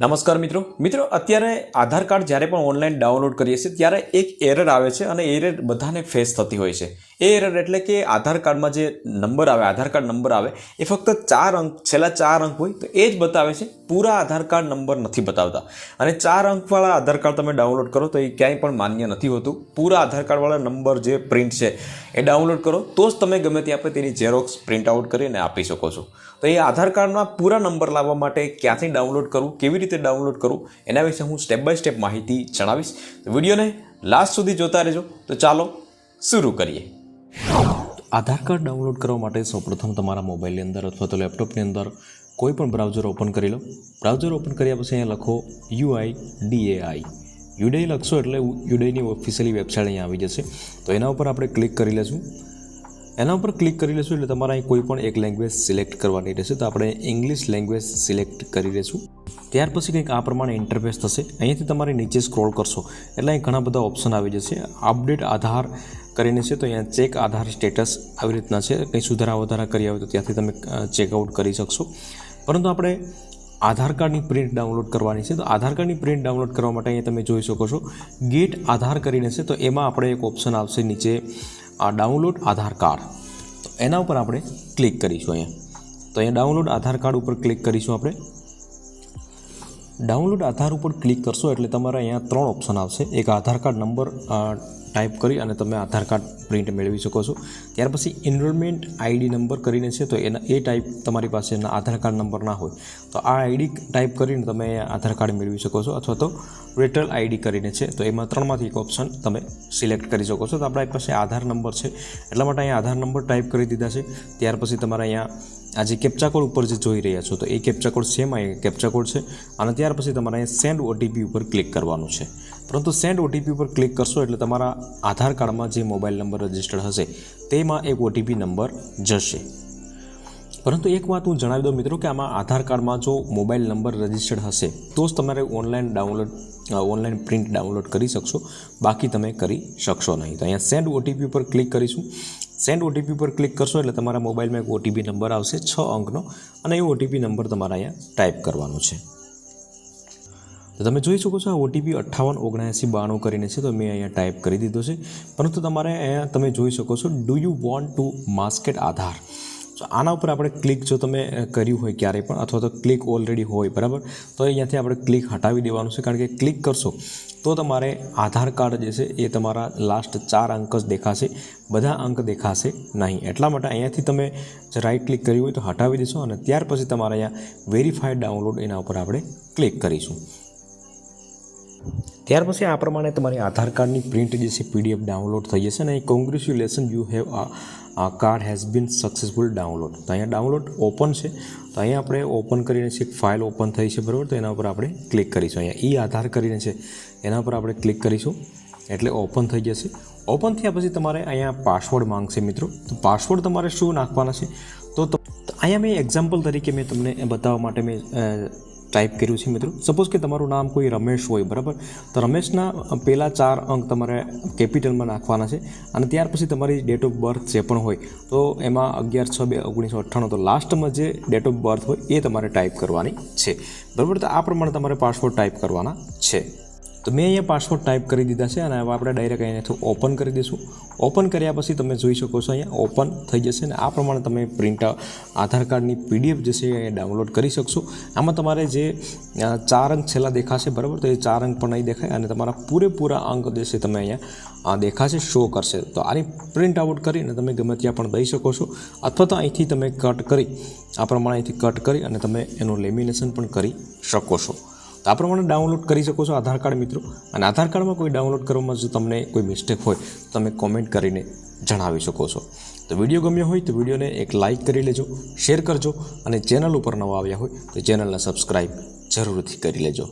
નમસ્કાર મિત્રો અત્યારે આધાર કાર્ડ જ્યારે પણ ઓનલાઈન ડાઉનલોડ કરીએ છીએ ત્યારે એક એરર આવે છે અને એરર બધાને ફેસ થતી હોય છે। એ એરર એટલે કે આધાર કાર્ડમાં જે નંબર આવે આધાર કાર્ડ નંબર આવે એ ફક્ત છેલ્લા 4 અંક હોય તો એ જ બતાવે છે, પૂરા આધાર કાર્ડ નંબર નથી બતાવતા। અને 4 અંકવાળા આધાર કાર્ડ તમે ડાઉનલોડ કરો તો એ ક્યાંય પણ માન્ય નથી હોતું। પૂરા આધાર કાર્ડવાળા નંબર જે પ્રિન્ટ છે એ ડાઉનલોડ કરો તો જ તમે ગમે ત્યાં આપણે તેની ઝેરોક્સ પ્રિન્ટ આઉટ કરીને આપી શકો છો। તો એ આધાર કાર્ડમાં પૂરા નંબર લાવવા માટે ક્યાંથી ડાઉનલોડ કરવું, કેવી રીતે ડાઉનલોડ કરવું, એના વિશે હું સ્ટેપ બાય સ્ટેપ માહિતી જણાવીશ। તો વિડીયોને લાસ્ટ સુધી જોતા રહેજો। તો ચાલો શરૂ કરીએ। આધાર કાર્ડ ડાઉનલોડ કરવા માટે સૌપ્રથમ તમારા મોબાઈલની અંદર અથવા તો લેપટોપની અંદર કોઈ પણ બ્રાઉઝર ઓપન કરી લો। બ્રાઉઝર ઓપન કર્યા પછી અહીંયા લખો UIDAI। યુડાઈ લખશો એટલે યુડાઈની ઓફિશિયલી વેબસાઇટ અહીંયા આવી જશે। તો એના ઉપર આપણે ક્લિક કરી લઈશું। એના ઉપર ક્લિક કરી લઈશું એટલે તમારે અહીં કોઈ પણ એક લેંગ્વેજ સિલેક્ટ કરવાની રહેશે। તો આપણે ઇંગ્લિશ લેંગ્વેજ સિલેક્ટ કરી લઈશું। ત્યાર પછી કંઈક આ પ્રમાણે ઇન્ટરફેસ થશે। અહીંયાથી તમારે નીચે સ્ક્રોલ કરશો એટલે અહીં ઘણા બધા ઓપ્શન આવી જશે। અપડેટ આધાર કરીને છે તો અહીંયા ચેક આધાર સ્ટેટસ આવી રીતના છે। કંઈ સુધારા વધારા કરી આવે તો ત્યાંથી તમે ચેકઆઉટ કરી શકશો। પરંતુ આપણે આધાર કાર્ડની પ્રિન્ટ ડાઉનલોડ કરવાની છે। તો આધાર કાર્ડની પ્રિન્ટ ડાઉનલોડ કરવા માટે અહીંયા તમે જોઈ શકો છો ગેટ આધાર કરીને છે। તો એમાં આપણે એક ઓપ્શન આવશે નીચે ડાઉનલોડ આધાર કાર્ડ। તો એના ઉપર આપણે ક્લિક કરીશું અહીંયા। તો અહીંયા ડાઉનલોડ આધાર કાર્ડ ઉપર ક્લિક કરીશું આપણે। ડાઉનલોડ આધાર ઉપર ક્લિક કરશો એટલે તમારે અહીંયા 3 ઓપ્શન આવશે। એક આધાર કાર્ડ નંબર ટાઈપ કરી અને તમે આધાર કાર્ડ પ્રિન્ટ મેળવી શકો છો। ત્યાર પછી એનરોલમેન્ટ આઈડી નંબર કરીને છે તો એ ટાઈપ તમારી પાસે આધાર કાર્ડ નંબર ના હોય તો આ આઈડી ટાઈપ કરીને તમે આધાર કાર્ડ મેળવી શકો છો। અથવા તો રેટલ આઈડી કરીને છે તો એમાં 3માંથી એક ઓપ્શન તમે સિલેક્ટ કરી શકો છો। તો આપણી પાસે આધાર નંબર છે એટલા માટે અહીંયા આધાર નંબર ટાઈપ કરી દીધા છે। ત્યાર પછી તમારે અહીંયા આ જે કેપ્ચા કોડ ઉપર જે જોઈ રહ્યા છો તો એ કેપ્ચા કોડ સેમ અહીં કેપ્ચા કોડ છે। અને ત્યાર પછી તમારે અહીંયા સેન્ડ OTP ઉપર ક્લિક કરવાનું છે। પરંતુ સેન્ડ OTP ઉપર ક્લિક કરશો એટલે તમારા આધાર કાર્ડમાં જે મોબાઈલ નંબર રજિસ્ટર્ડ હશે તેમાં એક OTP નંબર જશે। પરંતુ એક વાત હું જણાવી દઉં મિત્રો કે આમાં આધાર કાર્ડમાં જો મોબાઈલ નંબર રજિસ્ટર્ડ હશે તો જ તમારે ઓનલાઈન પ્રિન્ટ ડાઉનલોડ કરી શકશો, બાકી તમે કરી શકશો નહીં। તો અહીંયા સેન્ડ OTP ઉપર ક્લિક કરીશું। સેન્ડ OTP ઉપર ક્લિક કરશો એટલે તમારા મોબાઈલમાં એક OTP નંબર આવશે 6 અંકનો અને એ OTP નંબર તમારે અહીંયા ટાઈપ કરવાનો છે। તો તમે જોઈ શકો છો આ OTP 587992 કરીને છે તો મેં અહીંયા ટાઈપ કરી દીધો છે। પરંતુ તમારે અહીંયા તમે જોઈ શકો છો ડુ યુ વોન્ટ ટુ માસ્કેટ આધાર। તો આના ઉપર આપણે ક્લિક જો તમે કર્યું હોય ક્યારેય પણ અથવા તો ક્લિક ઓલરેડી હોય બરાબર તો અહીંયાથી આપણે ક્લિક હટાવી દેવાનું છે। કારણ કે ક્લિક કરશો તો તમારે આધાર કાર્ડ જે છે એ તમારા લાસ્ટ 4 અંક જ દેખાશે, બધા અંક દેખાશે નહીં। એટલા માટે અહીંયાથી તમે રાઈટ ક્લિક કર્યું હોય તો હટાવી દેશો અને ત્યાર પછી તમારે અહીંયા વેરીફાઈડ ડાઉનલોડ એના ઉપર આપણે ક્લિક કરીશું। ત્યાર પછી આ પ્રમાણે તમારી આધાર કાર્ડની પ્રિન્ટ જે છે PDF ડાઉનલોડ થઈ જશે અને congratulation you have card has been successful download. તો અહીંયા ડાઉનલોડ ઓપન છે તો અહીંયા આપણે ઓપન કરીને છે ફાઇલ ઓપન થઈ છે બરાબર। તો એના ઉપર આપણે ક્લિક કરીશું। અહીંયા આધાર કરીને છે એના ઉપર આપણે ક્લિક કરીશું એટલે ઓપન થઈ જશે। ઓપન થયા પછી તમારે અહીંયા પાસવર્ડ માંગશે મિત્રો। તો પાસવર્ડ તમારે શું નાખવાના છે તો અહીંયા મેં એક્ઝામ્પલ તરીકે મેં તમને બતાવવા માટે મેં ટાઈપ કર્યું છે મિત્રો। સપોઝ કે તમારું નામ કોઈ રમેશ હોય બરાબર તો રમેશના પહેલાં 4 અંક તમારે કેપિટલમાં નાખવાના છે અને ત્યાર પછી તમારી ડેટ ઓફ બર્થ જે પણ હોય તો એમાં 11/6/1998 તો લાસ્ટમાં જે ડેટ ઓફ બર્થ હોય એ તમારે ટાઈપ કરવાની છે બરાબર। તો આ પ્રમાણે તમારે પાસવર્ડ ટાઈપ કરવાના છે। તો મેં અહીંયા પાસવર્ડ ટાઈપ કરી દીધા છે અને હવે આપણે ડાયરેક્ટ અહીંયાથી ઓપન કરી દઈશું। ઓપન કર્યા પછી તમે જોઈ શકો છો અહીંયા ઓપન થઈ જશે અને આ પ્રમાણે તમે પ્રિન્ટ આધાર કાર્ડની PDF જે છે એ ડાઉનલોડ કરી શકશો। આમાં તમારે જે 4 અંક છેલ્લા દેખાશે બરાબર તો એ 4 અંક પણ નહીં દેખાય અને તમારા પૂરેપૂરા અંક જે છે તમે અહીંયા દેખાશે, શો કરશે। તો આની પ્રિન્ટ આઉટ કરીને તમે ગમે ત્યાં પણ દઈ શકો છો અથવા તો અહીંથી તમે કટ કરી આ પ્રમાણે અહીંથી કટ કરી અને તમે એનું લેમિનેશન પણ કરી શકો છો। તો આ પ્રમાણે ડાઉનલોડ કરી શકો છો આધાર કાર્ડ મિત્રો। અને આધાર કાર્ડમાં કોઈ ડાઉનલોડ કરવામાં જો તમને કોઈ મિસ્ટેક હોય તો તમે કોમેન્ટ કરીને જણાવી શકો છો। તો વિડીયો ગમ્યો હોય તો વિડીયોને એક લાઇક કરી લેજો, શેર કરજો અને ચેનલ ઉપર નવા આવ્યા હોય તો ચેનલને સબસ્ક્રાઈબ જરૂરથી કરી લેજો।